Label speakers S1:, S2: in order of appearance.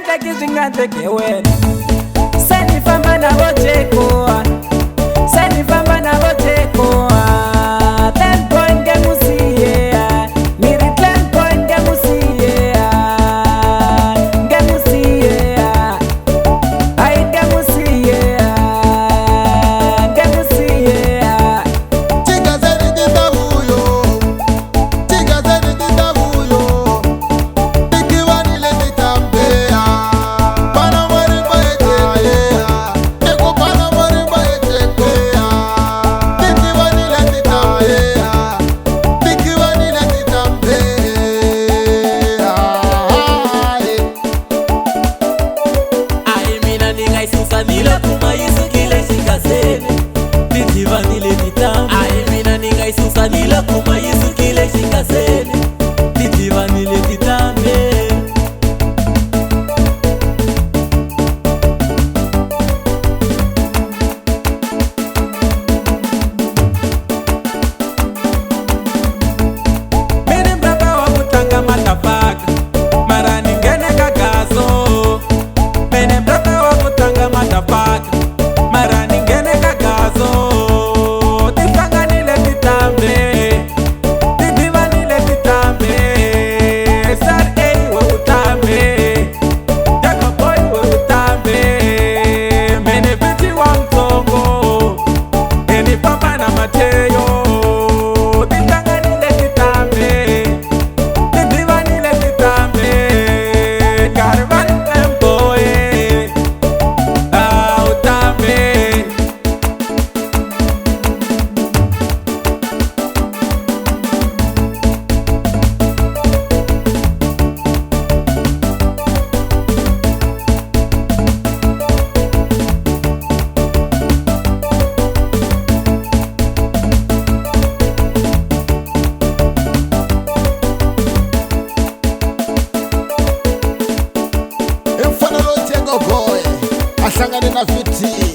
S1: teki zvingandeke wena senifamba navo jekoa senifamba navo jekoa 10 point ngemusiye miri 10 point ngemusiye ngemusiye ai ngemusiye ngemusiye
S2: Tigazeni ditabuyo Tigazeni ditabuyo Tikiwanile ditambea Pana marimba etekea Eko pana marimba etekea Tikiwanile ditambea Tikiwanile ditambea
S3: Ai mina ninga isusanila kuma isukile shikasene Titivanile ditambea Ai mina ninga isusanila kuma isukile shikasene Titivanile ditambea
S1: Mini mbaba wa kutanga matafaka mara ningene kagazo Mini mbaba wa kutanga matafaka mara ningene kagazo Tifanganile titambe Titivanile titambe Sar A we utambe Jacob boy we utambe Mini biti wa mtongo Eni papa na Mateyo Tifanganile titambe Titivanile titambe Caravan emboe utambe
S2: Mfana lo Tengo boy Ahlangane na Viti